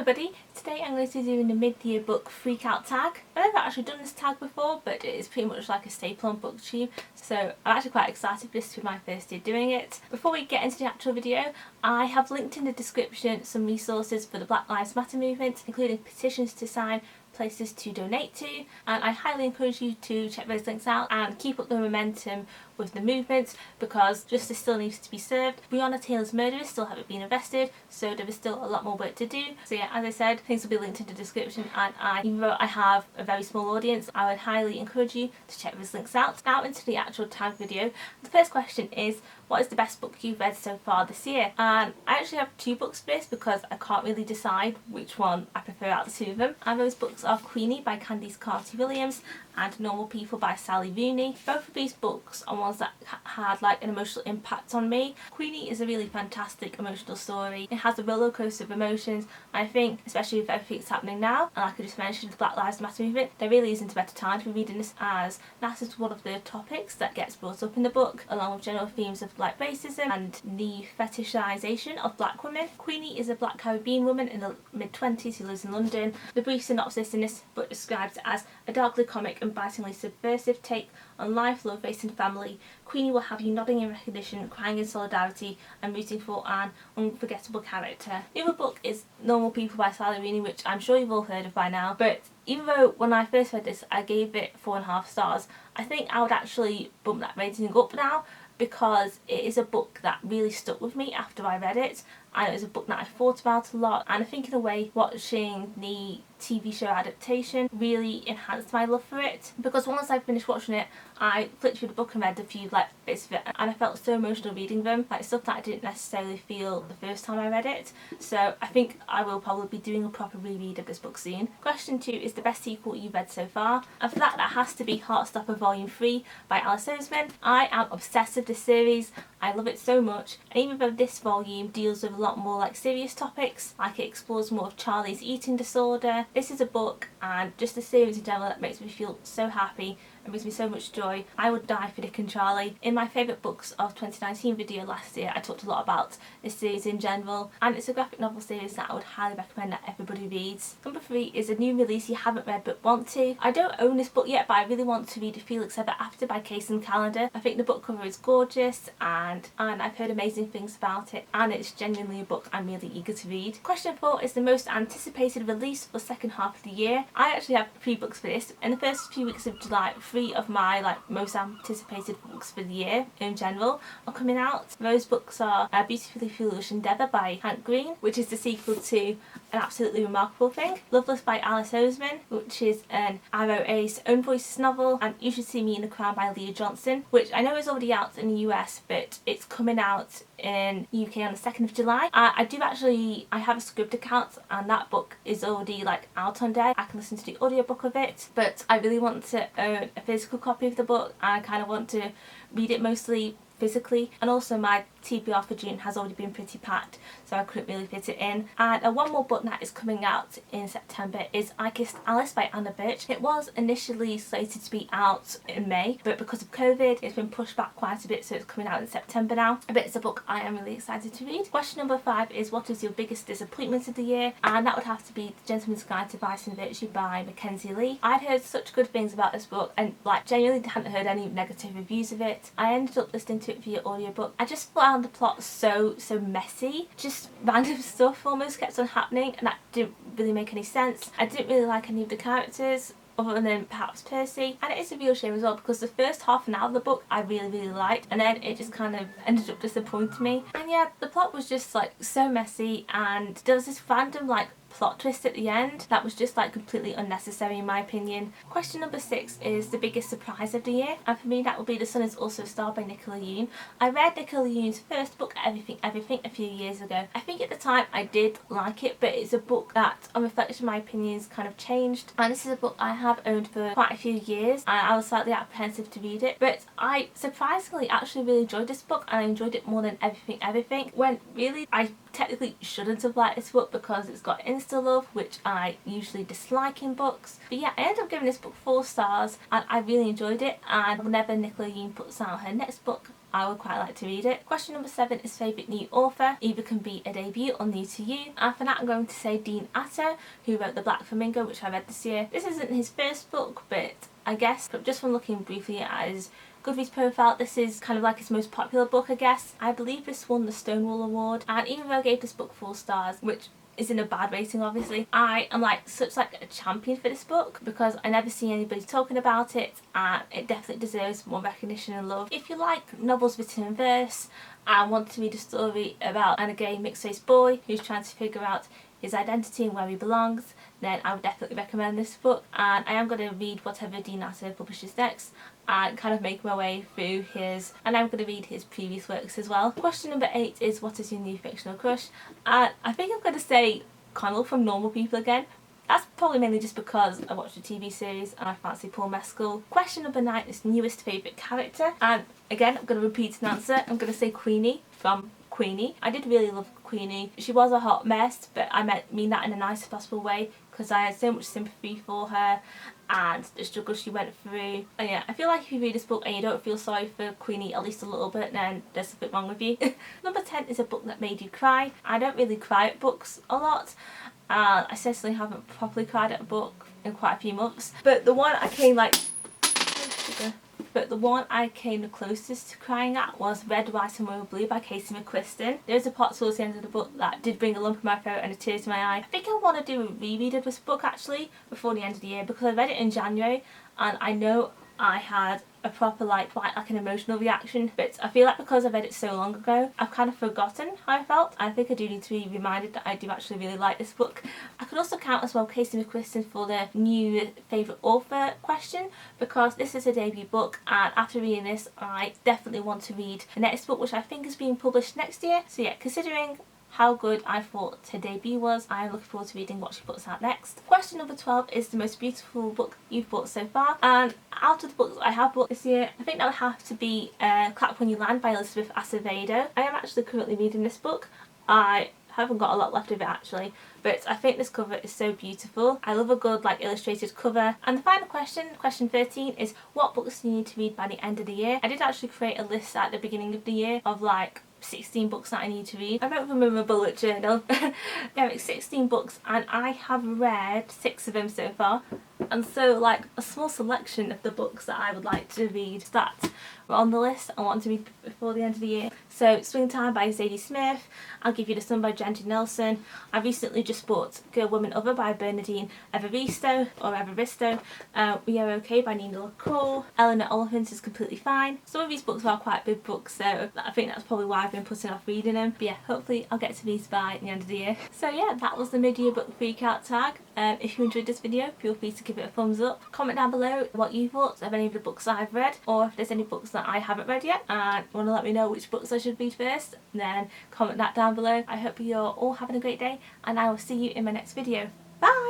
everybody, today I'm going to be doing the mid-year book freakout tag. I've never actually done this tag before, but it is pretty much like a staple on BookTube, so I'm actually quite excited for this to be my first year doing it. Before we get into the actual video, I have linked in the description some resources for the Black Lives Matter movement, including petitions to sign, places to donate to, and I highly encourage you to check those links out and keep up the momentum with the movement, because justice still needs to be served. Breonna Taylor's murderers still haven't been arrested, so there is still a lot more work to do. So yeah, as I said, things will be linked in the description, and even though I have a very small audience, I would highly encourage you to check those links out. Now into the actual tag video. The first question is, what is the best book you've read so far this year? And I actually have two books for this because I can't really decide which one I prefer out of the two of them. And those books are Queenie by Candice Carty-Williams and Normal People by Sally Rooney. Both of these books are ones that had like an emotional impact on me. Queenie is a really fantastic emotional story. It has a roller coaster of emotions. I think, especially with everything that's happening now, and like I just mentioned, the Black Lives Matter movement, there really isn't a better time to be reading this, as that is one of the topics that gets brought up in the book, along with general themes of like racism and the fetishization of black women. Queenie is a black Caribbean woman in the mid-20s who lives in London. The brief synopsis in this book describes it as a darkly comic and bitingly subversive take on life, love, race and family. Queenie will have you nodding in recognition, crying in solidarity and rooting for an unforgettable character. The other book is Normal People by Sally Rooney, which I'm sure you've all heard of by now, but even though when I first read this I gave it 4.5 stars, I think I would actually bump that rating up now, because it is a book that really stuck with me after I read it, and it was a book that I thought about a lot, and I think in a way watching the TV show adaptation really enhanced my love for it, because once I finished watching it I flipped through the book and read a few like bits of it, and I felt so emotional reading them, like stuff that I didn't necessarily feel the first time I read it. So I think I will probably be doing a proper reread of this book soon. Question 2 is the best sequel you've read so far, and for that has to be Heartstopper Volume 3 by Alice Oseman. I am obsessed with this series. I love it so much, and even though this volume deals with a lot more like serious topics, like it explores more of Charlie's eating disorder, this is a book and just a series in general that makes me feel so happy and brings me so much joy. I would die for Dick and Charlie. In my favourite books of 2019 video last year, I talked a lot about this series in general, and it's a graphic novel series that I would highly recommend that everybody reads. Number 3 is a new release you haven't read but want to. I don't own this book yet, but I really want to read Felix Ever After by Kaysen Calendar. I think the book cover is gorgeous, and I've heard amazing things about it, and it's genuinely a book I'm really eager to read. Question 4 is the most anticipated release for the second half of the year. I actually have 3 books for this. In the first few weeks of July, 3 of my most anticipated books for the year in general are coming out. Those books are Beautifully Foolish Endeavour by Hank Green, which is the sequel to An Absolutely Remarkable Thing, Loveless by Alice Oseman, which is an Arrow Ace Own Voices novel, and You Should See Me in the Crown by Leah Johnson, which I know is already out in the US, but it's coming out in UK on the 2nd of July. I have a Scribd account, and that book is already out on there. I can listen to the audiobook of it, but I really want to own a physical copy of the book, and I kind of want to read it mostly physically, and also my TBR for June has already been pretty packed, so I couldn't really fit it in. And one more book that is coming out in September is I Kissed Alice by Anna Birch. It was initially slated to be out in May, but because of COVID it's been pushed back quite a bit, so it's coming out in September now. But it's a book I am really excited to read. Question number 5 is what is your biggest disappointment of the year, and that would have to be The Gentleman's Guide to Vice and Virtue by Mackenzie Lee. I'd heard such good things about this book, and genuinely hadn't heard any negative reviews of it. I ended up listening to it via audiobook. I just found the plot so messy. Just random stuff almost kept on happening, and that didn't really make any sense. I didn't really like any of the characters, other than perhaps Percy, and it is a real shame as well, because the first half an hour of the book I really liked, and then it just kind of ended up disappointing me. And yeah, the plot was just so messy, and there was this random plot twist at the end that was just completely unnecessary in my opinion. Question number 6 is the biggest surprise of the year, and for me that would be The Sun Is Also a Star by Nicola Yoon. I read Nicola Yoon's first book, Everything Everything, a few years ago. I think at the time I did like it, but it's a book that on reflection my opinions kind of changed, and this is a book I have owned for quite a few years, and I was slightly apprehensive to read it, but I surprisingly actually really enjoyed this book, and I enjoyed it more than Everything Everything, when really I technically shouldn't have liked this book because it's got insta-love, which I usually dislike in books. But yeah, I ended up giving this book 4 stars, and I really enjoyed it, and whenever Nicola Yoon puts out her next book I would quite like to read it. Question number 7 is favourite new author. Either can be a debut or new to you. And for that I'm going to say Dean Atter, who wrote The Black Flamingo, which I read this year. This isn't his first book, but I guess just from looking briefly at his Goodreads profile, this is kind of like his most popular book, I guess. I believe this won the Stonewall Award, and even though I gave this book 4 stars, which isn't a bad rating obviously, I am like such like a champion for this book because I never see anybody talking about it, and it definitely deserves more recognition and love. If you like novels written in verse and want to read a story about a gay mixed-race boy who's trying to figure out his identity and where he belongs, then I would definitely recommend this book. And I am going to read whatever Dean Atter publishes next and kind of make my way through his, and I'm going to read his previous works as well. Question number 8 is what is your new fictional crush? And I think I'm going to say Connell from Normal People again. That's probably mainly just because I watched a TV series and I fancy Paul Mescal. Question number 9 is newest favourite character, and again I'm going to repeat an answer. I'm going to say Queenie from Queenie. I did really love Queenie. She was a hot mess, but I mean that in a nicest possible way because I had so much sympathy for her and the struggle she went through. And yeah, I feel like if you read this book and you don't feel sorry for Queenie at least a little bit, then there's something wrong with you. Number 10 is a book that made you cry. I don't really cry at books a lot. I certainly haven't properly cried at a book in quite a few months. But the one I came the closest to crying at was Red, White and Royal Blue by Casey McQuiston. There was a part towards the end of the book that did bring a lump in my throat and a tear to my eye. I think I want to do a reread of this book actually before the end of the year because I read it in January and I know I had a proper quite an emotional reaction, but I feel like because I read it so long ago I've kind of forgotten how I felt. I think I do need to be reminded that I do actually really like this book. I could also count as well Casey McQuiston for the new favourite author question because this is a debut book, and after reading this I definitely want to read the next book, which I think is being published next year. So yeah, considering how good I thought her debut was, I'm looking forward to reading what she puts out next. Question number 12 is the most beautiful book you've bought so far, and out of the books I have bought this year, I think that would have to be Clap When You Land by Elizabeth Acevedo. I am actually currently reading this book. I haven't got a lot left of it actually, but I think this cover is so beautiful. I love a good illustrated cover. And the final question, question 13, is what books do you need to read by the end of the year? I did actually create a list at the beginning of the year of 16 books that I need to read. I wrote them in my bullet journal. Yeah, it's 16 books and I have read 6 of them so far. And so a small selection of the books that I would like to read that were on the list I want to read before the end of the year. So Springtime by Zadie Smith, I'll Give You the Sun by Jenty Nelson. I recently just bought Girl, Woman, Other by Bernadine Evaristo, We Are Okay by Nina LaCour, Eleanor Oliphant is Completely Fine. Some of these books are quite big books, so I think that's probably why I've been putting off reading them. But yeah, hopefully I'll get to these by the end of the year. So yeah, that was the mid-year book freakout tag. If you enjoyed this video, feel free to give it a thumbs up. Comment down below what you thought of any of the books that I've read, or if there's any books that I haven't read yet and want to let me know which books I should read first, then comment that down below. I hope you're all having a great day and I will see you in my next video. Bye!